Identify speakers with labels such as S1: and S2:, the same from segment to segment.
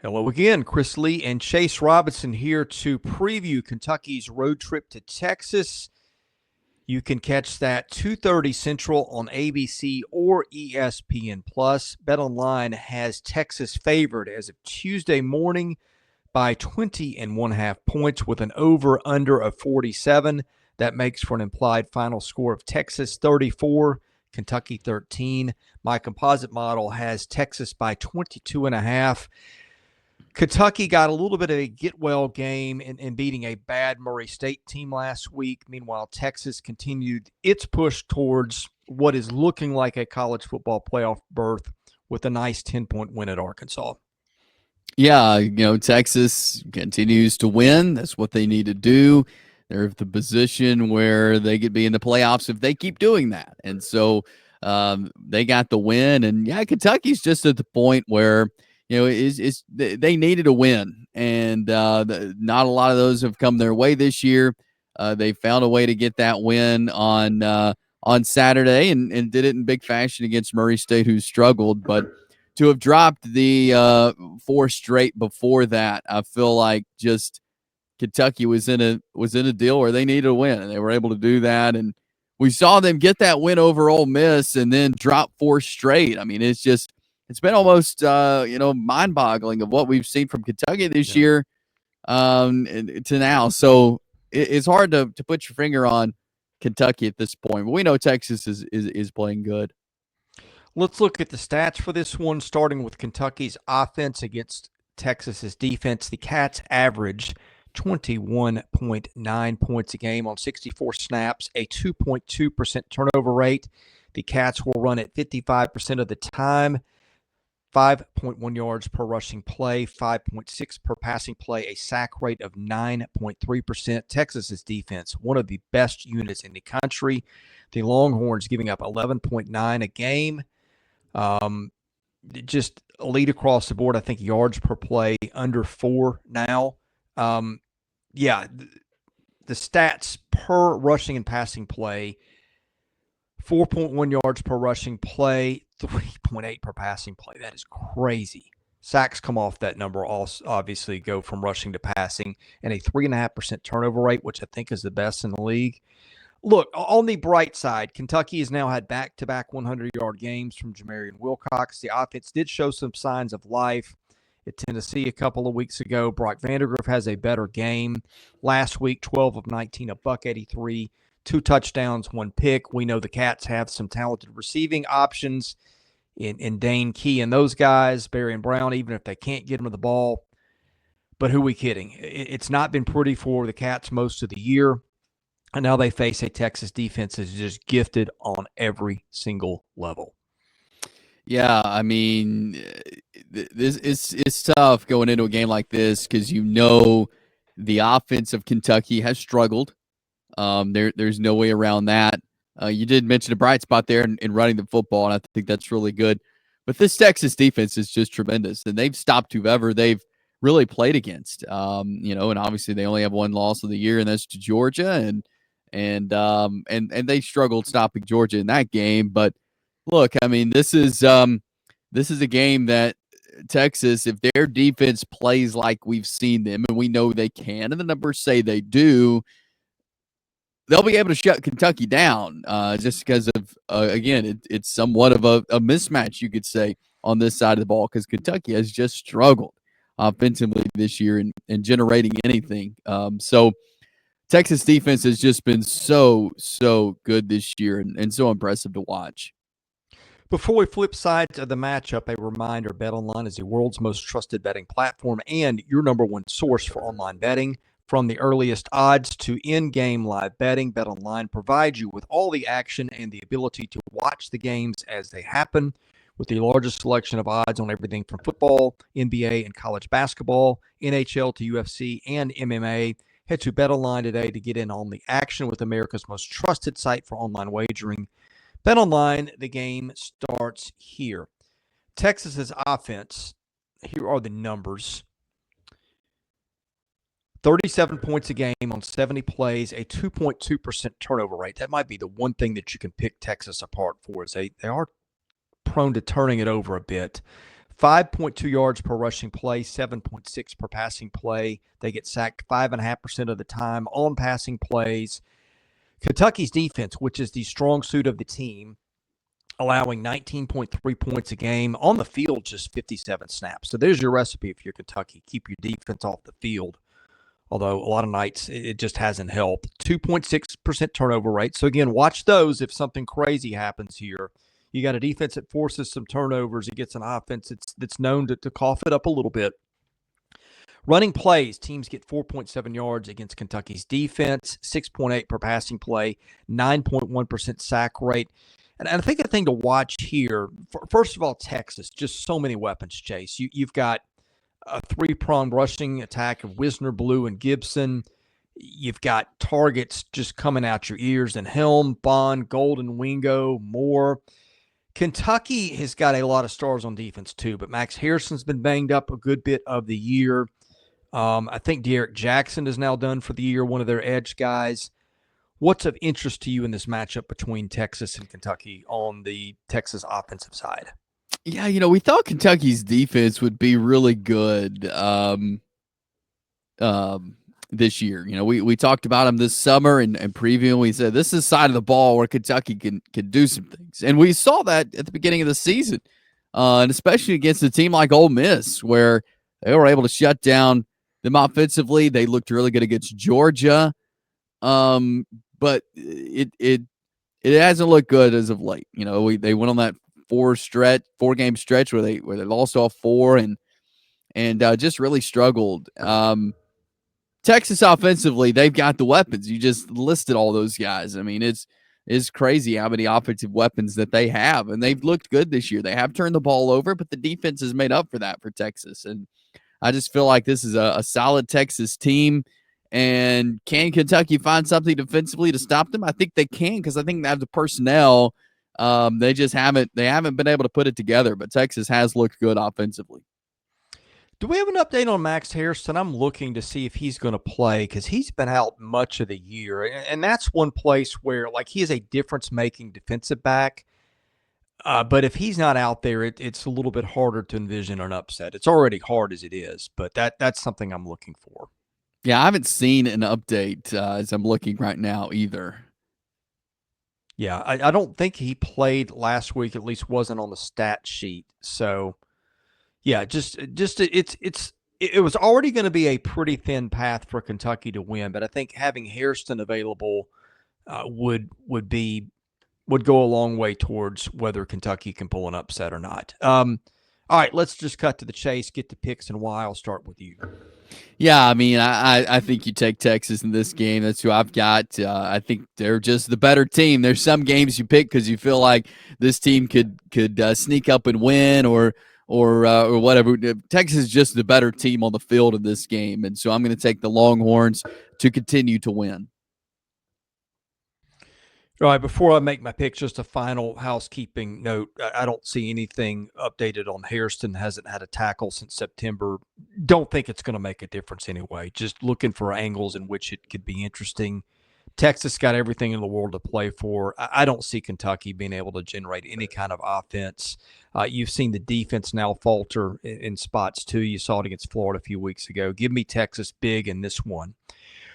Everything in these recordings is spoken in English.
S1: Hello again, Chris Lee and Chase Robinson here to preview Kentucky's road trip to Texas. You can catch that 2:30 Central on ABC or ESPN Plus. BetOnline has Texas favored as of Tuesday morning by 20.5 points with an over/under of 47. That makes for an implied final score of Texas 34, Kentucky 13. My composite model has Texas by 22.5. Kentucky got a little bit of a get-well game in beating a bad Murray State team last week. Meanwhile, Texas continued its push towards what is looking like a college football playoff berth with a nice 10-point win at Arkansas.
S2: Yeah, Texas continues to win. That's what they need to do. They're in the position where they could be in the playoffs if they keep doing that. And so they got the win. And, yeah, Kentucky's just at the point where – they needed a win, and not a lot of those have come their way this year. They found a way to get that win on Saturday and did it in big fashion against Murray State, who struggled. But to have dropped the 4 straight before that, I feel like just Kentucky was in a deal where they needed a win, and they were able to do that. And we saw them get that win over Ole Miss and then drop 4 straight. I mean, it's been almost, mind-boggling of what we've seen from Kentucky this year to now. So it's hard to put your finger on Kentucky at this point. But we know Texas is playing good.
S1: Let's look at the stats for this one, starting with Kentucky's offense against Texas's defense. The Cats averaged 21.9 points a game on 64 snaps, a 2.2% turnover rate. The Cats will run at 55% of the time. 5.1 yards per rushing play, 5.6 per passing play, a sack rate of 9.3%. Texas's defense, one of the best units in the country. The Longhorns giving up 11.9 a game. Just elite across the board. I think yards per play under 4 now. The stats per rushing and passing play, 4.1 yards per rushing play, 3.8 per passing play. That is crazy. Sacks come off that number, also obviously go from rushing to passing, and a 3.5% turnover rate, which I think is the best in the league. Look, on the bright side, Kentucky has now had back-to-back 100-yard games from Jamarion Wilcox. The offense did show some signs of life at Tennessee a couple of weeks ago. Brock Vandagriff has a better game. Last week, 12 of 19, a $183. 2 touchdowns, 1 pick. We know the Cats have some talented receiving options in Dane Key and those guys, Barry and Brown, even if they can't get them to the ball. But who are we kidding? It's not been pretty for the Cats most of the year. And now they face a Texas defense that's just gifted on every single level.
S2: Yeah, I mean, it's tough going into a game like this because the offense of Kentucky has struggled. There's no way around that. You did mention a bright spot there in running the football, and I think that's really good. But this Texas defense is just tremendous, and they've stopped whoever they've really played against. And obviously they only have 1 loss of the year, and that's to Georgia, and they struggled stopping Georgia in that game. But look, I mean, this is a game that Texas, if their defense plays like we've seen them, and we know they can, and the numbers say they do, they'll be able to shut Kentucky down just because of, again, it's somewhat of a mismatch, you could say, on this side of the ball because Kentucky has just struggled offensively this year in generating anything. So Texas defense has just been so good this year and so impressive to watch.
S1: Before we flip sides of the matchup, a reminder, BetOnline is the world's most trusted betting platform and your number one source for online betting. From the earliest odds to in-game live betting, BetOnline provides you with all the action and the ability to watch the games as they happen. With the largest selection of odds on everything from football, NBA, and college basketball, NHL to UFC, and MMA, head to BetOnline today to get in on the action with America's most trusted site for online wagering. BetOnline, the game starts here. Texas's offense, here are the numbers. 37 points a game on 70 plays, a 2.2% turnover rate. That might be the one thing that you can pick Texas apart for, is they are prone to turning it over a bit. 5.2 yards per rushing play, 7.6 per passing play. They get sacked 5.5% of the time on passing plays. Kentucky's defense, which is the strong suit of the team, allowing 19.3 points a game. On the field, just 57 snaps. So there's your recipe if you're Kentucky. Keep your defense off the field, although a lot of nights it just hasn't helped. 2.6% turnover rate. So, again, watch those if something crazy happens here. You got a defense that forces some turnovers. It gets an offense that's known to cough it up a little bit. Running plays, teams get 4.7 yards against Kentucky's defense, 6.8 per passing play, 9.1% sack rate. And I think the thing to watch here, first of all, Texas, just so many weapons, Chase. You've got a three-pronged rushing attack of Wisner, Blue, and Gibson. You've got targets just coming out your ears and Helm, Bond, Golden, Wingo, Moore. Kentucky has got a lot of stars on defense too, but Max Hairston's been banged up a good bit of the year. I think Jerrick Jackson is now done for the year, one of their edge guys. What's of interest to you in this matchup between Texas and Kentucky on the Texas offensive side?
S2: Yeah, we thought Kentucky's defense would be really good this year. We talked about them this summer and preview, and we said this is the side of the ball where Kentucky can do some things. And we saw that at the beginning of the season, and especially against a team like Ole Miss, where they were able to shut down them offensively. They looked really good against Georgia, but it hasn't looked good as of late. They went on that 4-game stretch where they lost all 4 and just really struggled. Texas offensively, they've got the weapons. You just listed all those guys. I mean, it's crazy how many offensive weapons that they have, and they've looked good this year. They have turned the ball over, but the defense has made up for that for Texas. And I just feel like this is a solid Texas team. And can Kentucky find something defensively to stop them? I think they can, because I think they have the personnel. They just haven't been able to put it together. But Texas has looked good offensively.
S1: Do we have an update on Max Hairston? I'm looking to see if he's going to play because he's been out much of the year. And that's one place where, he is a difference-making defensive back. But if he's not out there, it's a little bit harder to envision an upset. It's already hard as it is, but that's something I'm looking for.
S2: Yeah, I haven't seen an update as I'm looking right now either.
S1: Yeah, I don't think he played last week, at least wasn't on the stat sheet. So, yeah, it was already going to be a pretty thin path for Kentucky to win, but I think having Hairston available would go a long way towards whether Kentucky can pull an upset or not. All right, let's just cut to the chase, get to picks and why. I'll start with you.
S2: Yeah, I mean, I think you take Texas in this game. That's who I've got. I think they're just the better team. There's some games you pick because you feel like this team could sneak up and win or whatever. Texas is just the better team on the field in this game, and so I'm going to take the Longhorns to continue to win.
S1: All right, before I make my pick, just a final housekeeping note. I don't see anything updated on Hairston. Hasn't had a tackle since September. Don't think it's going to make a difference anyway. Just looking for angles in which it could be interesting. Texas got everything in the world to play for. I don't see Kentucky being able to generate any kind of offense. You've seen the defense now falter in spots too. You saw it against Florida a few weeks ago. Give me Texas big in this one.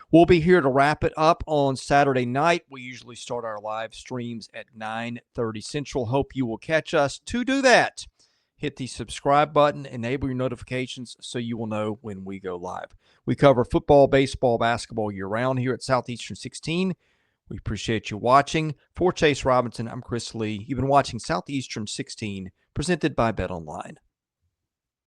S1: We'll be here to wrap it up on Saturday night. We usually start our live streams at 9:30 Central. Hope you will catch us. To do that, hit the subscribe button, enable your notifications so you will know when we go live. We cover football, baseball, basketball year-round here at Southeastern 16. We appreciate you watching. For Chase Robinson, I'm Chris Lee. You've been watching Southeastern 16, presented by BetOnline.